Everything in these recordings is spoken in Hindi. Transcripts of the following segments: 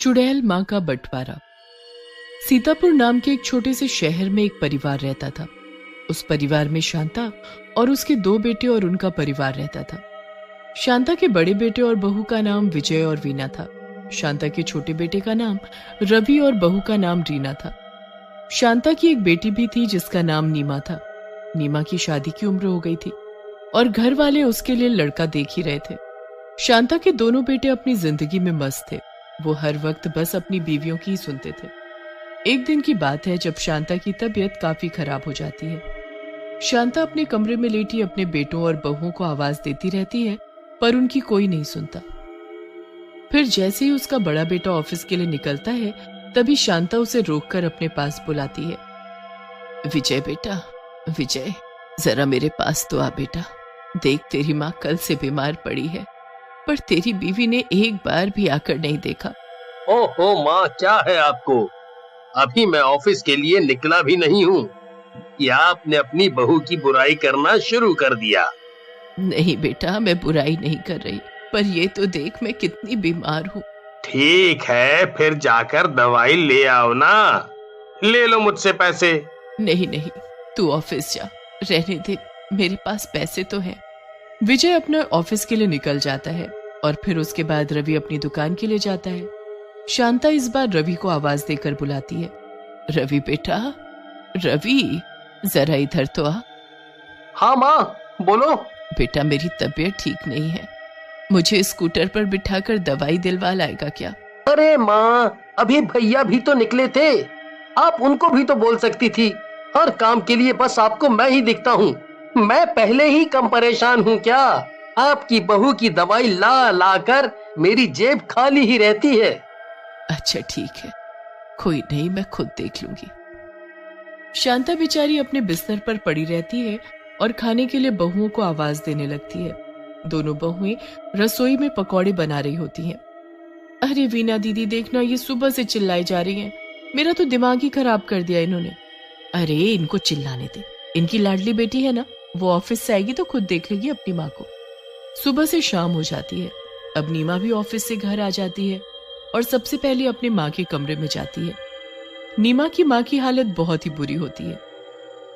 चुड़ैल माँ का बंटवारा। सीतापुर नाम के एक छोटे से शहर में एक परिवार रहता था। उस परिवार में शांता और उसके 2 बेटे और उनका परिवार रहता था। शांता के बड़े बेटे और बहू का नाम विजय और वीना था। शांता के छोटे बेटे का नाम रवि और बहू का नाम रीना था। शांता की एक बेटी भी थी जिसका नाम नीमा था। नीमा की शादी की उम्र हो गई थी और घर वाले उसके लिए लड़का देख ही रहे थे। शांता के दोनों बेटे अपनी जिंदगी में मस्त थे। वो हर वक्त बस अपनी बीवियों की ही सुनते थे। एक दिन की बात है जब शांता की तबीयत काफी खराब हो जाती है। शांता अपने कमरे में लेटी अपने बेटों और बहुओं को आवाज देती रहती है, पर उनकी कोई नहीं सुनता। फिर जैसे ही उसका बड़ा बेटा ऑफिस के लिए निकलता है, तभी शांता उसे रोककर अपने पास बुलाती है। विजय बेटा, विजय, जरा मेरे पास तो आ बेटा। देख, तेरी माँ कल से बीमार पड़ी है, पर तेरी बीवी ने एक बार भी आकर नहीं देखा। ओहो माँ, क्या है आपको? अभी मैं ऑफिस के लिए निकला भी नहीं हूँ कि आपने अपनी बहू की बुराई करना शुरू कर दिया। नहीं बेटा, मैं बुराई नहीं कर रही, पर ये तो देख मैं कितनी बीमार हूँ। ठीक है, फिर जाकर दवाई ले आओ ना। ले लो मुझसे पैसे। नहीं नहीं, तू ऑफिस जा, रहने दे, मेरे पास पैसे तो हैं। विजय अपने ऑफिस के लिए निकल जाता है और फिर उसके बाद रवि अपनी दुकान के लिए जाता है। शांता इस बार रवि को आवाज देकर बुलाती है। रवि बेटा, रवि, जरा इधर तो आ। हाँ माँ, बोलो। बेटा, मेरी तबीयत ठीक नहीं है, मुझे स्कूटर पर बिठाकर दवाई दिलवा लाएगा क्या? अरे माँ, अभी भैया भी तो निकले थे, आप उनको भी तो बोल सकती थी। हर काम के लिए बस आपको मैं ही दिखता हूँ। मैं पहले ही कम परेशान हूँ क्या? आपकी बहू की दवाई ला ला कर मेरी जेब खाली ही रहती है। अच्छा ठीक है, कोई नहीं, मैं खुद देख लूंगी। शांता बेचारी अपने बिस्तर पर पड़ी रहती है और खाने के लिए बहुओं को आवाज देने लगती है। दोनों बहुएं रसोई में पकौड़े बना रही होती हैं। अरे वीना दीदी, देखना, ये सुबह से चिल्लाई जा रही हैं, मेरा तो दिमाग ही खराब कर दिया इन्होंने। अरे इनको चिल्लाने दे, इनकी लाडली बेटी है ना, वो ऑफिस से आएगी तो खुद देख लेगी अपनी माँ को। सुबह से शाम हो जाती है। अब नीमा भी ऑफिस से घर आ जाती है और सबसे पहले अपने माँ के कमरे में जाती है। नीमा की माँ की हालत बहुत ही बुरी होती है।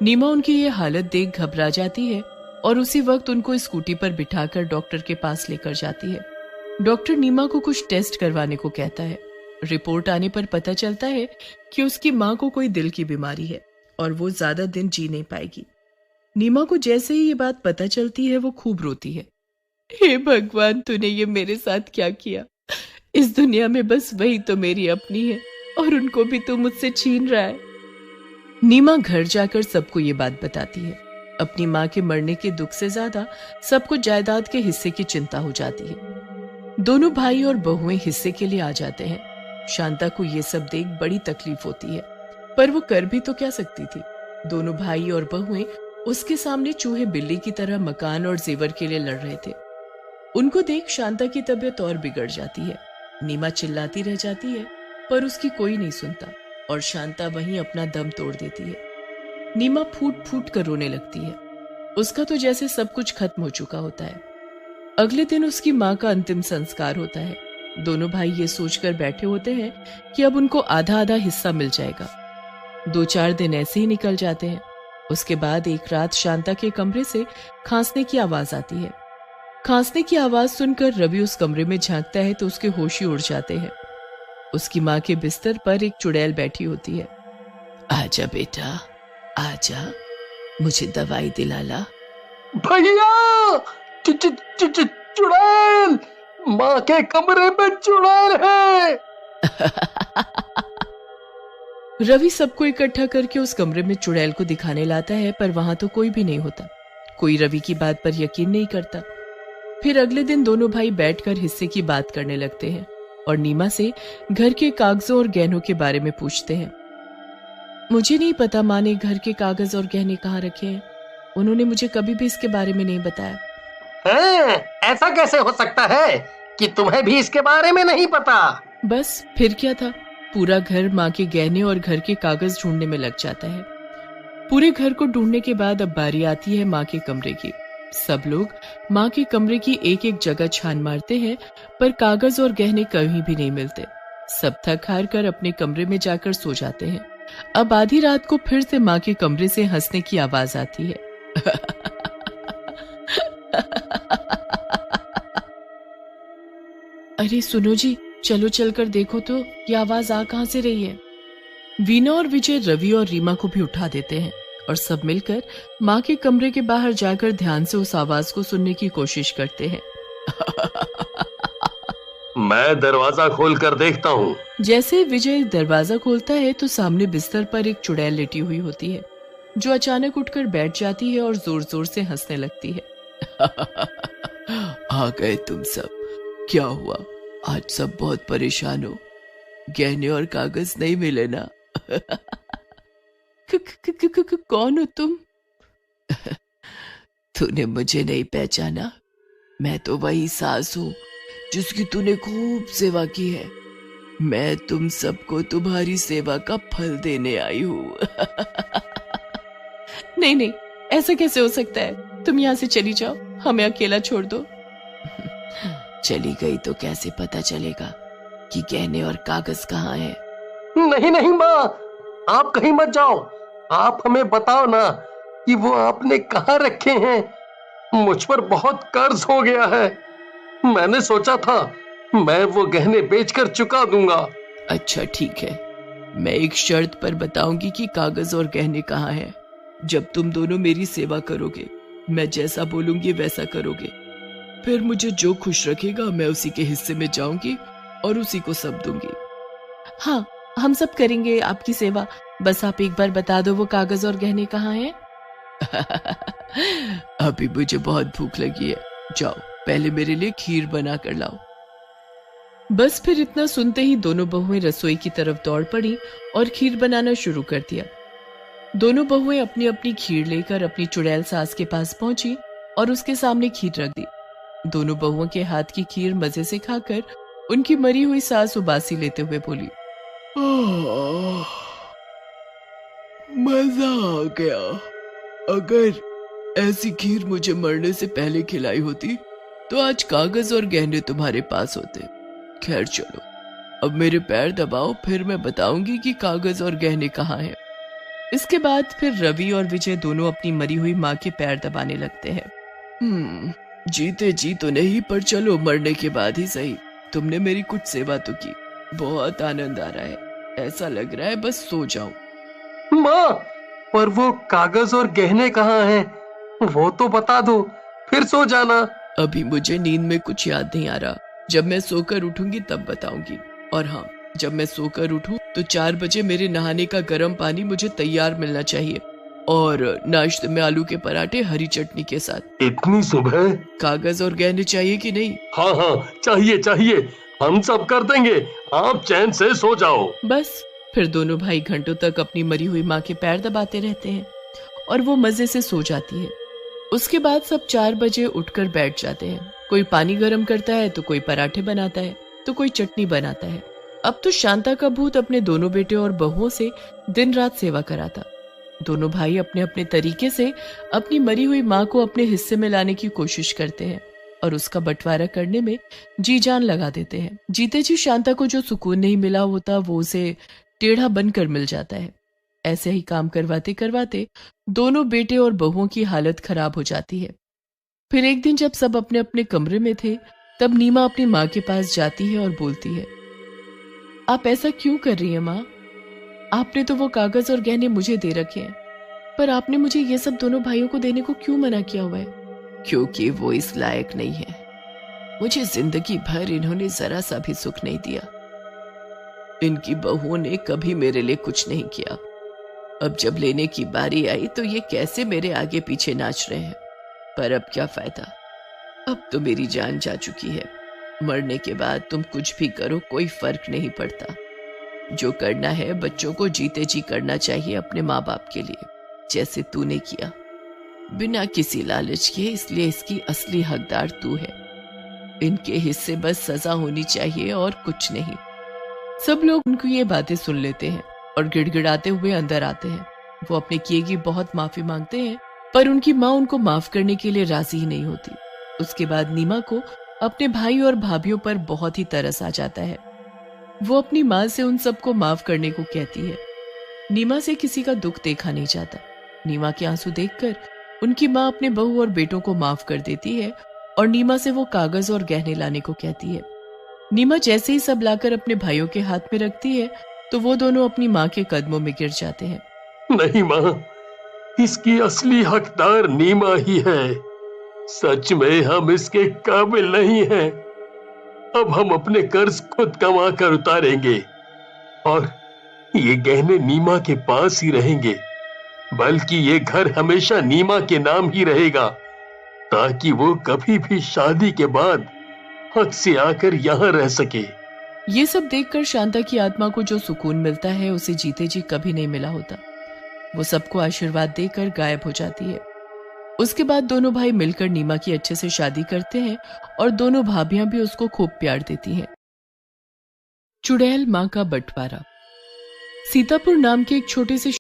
नीमा उनकी ये हालत देख घबरा जाती है और उसी वक्त उनको स्कूटी पर बिठाकर डॉक्टर के पास लेकर जाती है। डॉक्टर नीमा को कुछ टेस्ट करवाने को कहता है। रिपोर्ट आने पर पता चलता है कि उसकी माँ को कोई दिल की बीमारी है और वो ज्यादा दिन जी नहीं पाएगी। नीमा को जैसे ही ये बात पता चलती है, वो खूब रोती है। हे भगवान, तूने ये मेरे साथ क्या किया? इस दुनिया में बस वही तो मेरी अपनी है और उनको भी तू मुझसे छीन रहा है। नीमा घर जाकर सबको ये बात बताती है। अपनी माँ के मरने के दुख से ज्यादा सबको जायदाद के हिस्से की चिंता हो जाती है। दोनों भाई और बहुएं हिस्से के लिए आ जाते हैं। शांता को ये सब देख बड़ी तकलीफ होती है, पर वो कर भी तो क्या सकती थी। दोनों भाई और बहुएं उसके सामने चूहे बिल्ली की तरह मकान और जेवर के लिए लड़ रहे थे। उनको देख शांता की तबीयत और बिगड़ जाती है। नीमा चिल्लाती रह जाती है, पर उसकी कोई नहीं सुनता और शांता वहीं अपना दम तोड़ देती है। नीमा फूट फूट कर रोने लगती है। उसका तो जैसे सब कुछ खत्म हो चुका होता है। अगले दिन उसकी माँ का अंतिम संस्कार होता है। दोनों भाई ये सोचकर बैठे होते हैं कि अब उनको आधा आधा हिस्सा मिल जाएगा। 2-4 दिन ऐसे ही निकल जाते हैं। उसके बाद एक रात शांता के कमरे से खांसने की आवाज आती है। खांसने की आवाज सुनकर रवि उस कमरे में झांकता है तो उसके होश ही उड़ जाते हैं। उसकी माँ के बिस्तर पर एक चुड़ैल बैठी होती है। आजा बेटा, आजा, मुझे दवाई दिला ला। भैया, चुड़ैल, माँ के कमरे में चुड़ैल है। रवि सबको इकट्ठा करके उस कमरे में चुड़ैल को दिखाने लाता है, पर वहां तो कोई भी नहीं होता। कोई रवि की बात पर यकीन नहीं करता। फिर अगले दिन दोनों भाई बैठकर हिस्से की बात करने लगते हैं और नीमा से घर के कागजों और गहनों के बारे में पूछते हैं। मुझे नहीं पता माँ ने घर के कागज और गहने कहाँ रखे हैं। उन्होंने मुझे कभी भी इसके बारे में नहीं बताया। ऐसा कैसे हो सकता है कि तुम्हें भी इसके बारे में नहीं पता? बस फिर क्या था, पूरा घर माँ के गहने और घर के कागज ढूंढने में लग जाता है। पूरे घर को ढूंढने के बाद अब बारी आती है माँ के कमरे की। सब लोग माँ के कमरे की एक एक जगह छान मारते हैं, पर कागज और गहने कहीं भी नहीं मिलते। सब थक हार कर अपने कमरे में जाकर सो जाते हैं। अब आधी रात को फिर से माँ के कमरे से हंसने की आवाज आती है। अरे सुनो जी, चलो चलकर देखो तो ये आवाज आ कहां से रही है। वीना और विजय रवि और रीमा को भी उठा देते हैं और सब मिलकर माँ के कमरे के बाहर जाकर ध्यान से उस आवाज को सुनने की कोशिश करते हैं। मैं दरवाजा खोल कर देखता हूँ। जैसे विजय दरवाजा खोलता है तो सामने बिस्तर पर एक चुड़ैल लेटी हुई होती है, जो अचानक उठकर बैठ जाती है और जोर जोर से हंसने लगती है। आ गए तुम सब, क्या हुआ? आज सब बहुत परेशान हो, गहने और कागज नहीं मिले ना? कौन हो तुम? तूने मुझे नहीं पहचाना? मैं तो वही सास हूँ जिसकी तूने खूब सेवा की है। मैं तुम सबको तुम्हारी सेवा का फल देने आई हूँ। नहीं नहीं, ऐसा कैसे हो सकता है? तुम यहाँ से चली जाओ, हमें अकेला छोड़ दो। चली गई तो कैसे पता चलेगा कि गहने और कागज कहाँ है? नहीं नहीं माँ, आप कहीं मत जाओ। आप हमें बताओ ना कि वो आपने कहाँ रखे हैं। मुझ पर बहुत कर्ज हो गया है। मैंने सोचा था मैं वो गहने बेचकर चुका दूंगा। अच्छा ठीक है, मैं एक शर्त पर बताऊंगी कि कागज और गहने कहाँ हैं। जब तुम दोनों मेरी सेवा करोगे, मैं जैसा बोलूंगी वैसा करोगे, फिर मुझे जो खुश रखेगा मैं उसी के हिस्से में जाऊंगी और उसी को सब दूंगी। हाँ, हम सब करेंगे आपकी सेवा, बस आप एक बार बता दो वो कागज और गहने कहाँ हैं। अभी मुझे बहुत भूख लगी है, जाओ पहले मेरे लिए खीर बना कर लाओ। बस फिर इतना सुनते ही दोनों बहुएं रसोई की तरफ दौड़ पड़ी और खीर बनाना शुरू कर दिया। दोनों बहुएं अपनी अपनी खीर लेकर अपनी चुड़ैल सास के पास पहुंची और उसके सामने खीर रख दी। दोनों बहुओं के हाथ की खीर मजे से खाकर उनकी मरी हुई सास उबासी लेते हुए बोली, मजा आ गया। अगर ऐसी खीर मुझे मरने से पहले खिलाई होती तो आज कागज और गहने तुम्हारे पास होते। खैर चलो, अब मेरे पैर दबाओ, फिर मैं बताऊंगी कि कागज और गहने कहाँ हैं। इसके बाद फिर रवि और विजय दोनों अपनी मरी हुई माँ के पैर दबाने लगते हैं। जीते जी तो नहीं, पर चलो मरने के बाद ही सही। तुमने मेरी कुछ सेवा तो की, बहुत आनंद आ रहा है। ऐसा लग रहा है बस सो जाऊं। माँ, पर वो कागज और गहने कहाँ हैं? वो तो बता दो, फिर सो जाना। अभी मुझे नींद में कुछ याद नहीं आ रहा। जब मैं सोकर उठूंगी तब बताऊंगी। और हाँ, जब मैं सोकर उठूं तो 4 बजे मेरे नहाने का गर्म पानी मुझे तैयार मिलना चाहिए और नाश्ते में आलू के पराठे हरी चटनी के साथ। इतनी सुबह? कागज और गहने चाहिए कि नहीं? हाँ हाँ, चाहिए चाहिए, हम सब कर देंगे। आप चैन से सो जाओ। बस फिर दोनों भाई घंटों तक अपनी मरी हुई माँ के पैर दबाते रहते हैं और वो मजे से सो जाती है। उसके बाद सब 4 बजे उठकर बैठ जाते हैं। कोई पानी गर्म करता है तो कोई पराठे बनाता है तो कोई चटनी बनाता है। अब तो शांता का भूत अपने दोनों बेटे और बहुओं से दिन रात सेवा कराता। दोनों भाई अपने अपने तरीके से अपनी मरी हुई माँ को अपने हिस्से में लाने की कोशिश करते हैं और उसका बंटवारा करने में जी जान लगा देते हैं। जीते जी शांता को जो सुकून नहीं मिला होता वो उसे टेढ़ा बनकर मिल जाता है। ऐसे ही काम करवाते करवाते दोनों बेटे और बहुओं की हालत खराब हो जाती है। फिर एक दिन जब सब अपने अपने कमरे में थे, तब नीमा अपनी माँ के पास जाती है और बोलती है, आप ऐसा क्यों कर रही हैं माँ? आपने तो वो कागज और गहने मुझे दे रखे हैं, पर आपने मुझे ये सब दोनों भाइयों को देने को क्यों मना किया हुआ है? क्योंकि वो इस लायक नहीं है। मुझे जिंदगी भर इन्होंने जरा सा भी सुख नहीं दिया। इनकी बहुओं ने कभी मेरे लिए कुछ नहीं किया। अब जब लेने की बारी आई तो ये कैसे मेरे आगे पीछे नाच रहे हैं। पर अब क्या फायदा, अब तो मेरी जान जा चुकी है। मरने के बाद तुम कुछ भी करो, कोई फर्क नहीं पड़ता। जो करना है बच्चों को जीते जी करना चाहिए अपने माँ बाप के लिए, जैसे तूने किया, बिना किसी लालच के। इसलिए इसकी असली हकदार तू है। इनके हिस्से बस सजा होनी चाहिए और कुछ नहीं। सब लोग उनको ये बातें सुन लेते हैं और गिड़गिड़ाते हुए अंदर आते हैं। वो अपने किए की बहुत माफी मांगते हैं, पर उनकी माँ उनको माफ करने के लिए राजी ही नहीं होती। उसके बाद नीमा को अपने भाई और भाभीयों पर बहुत ही तरस आ जाता है। वो अपनी माँ से उन सबको माफ करने को कहती है। नीमा से किसी का दुख देखा नहीं जाता। नीमा के आंसू देखकर उनकी माँ अपने बहू और बेटों को माफ कर देती है और नीमा से वो कागज और गहने लाने को कहती है। नीमा जैसे ही सब लाकर अपने भाइयों के हाथ में रखती है तो वो दोनों अपनी माँ के कदमों में गिर जाते हैं। नहीं माँ, इसकी असली हकदार नीमा ही है। सच में हम इसके काबिल नहीं हैं। अब हम अपने कर्ज खुद कमा कर उतारेंगे और ये गहने नीमा के पास ही रहेंगे, बल्कि ये घर हमेशा नीमा के नाम ही रहेगा, ताकि वो कभी भी शादी के बाद हद से आकर यहाँ रह सके। ये सब देखकर शांता की आत्मा को जो सुकून मिलता है उसे जीते जी कभी नहीं मिला होता। वो सबको आशीर्वाद देकर गायब हो जाती है। उसके बाद दोनों भाई मिलकर नीमा की अच्छे से शादी करते हैं और दोनों भाभियां भी उसको खूब प्यार देती हैं। चुड़ैल माँ का बंटवारा। सीतापुर नाम के एक छोटे से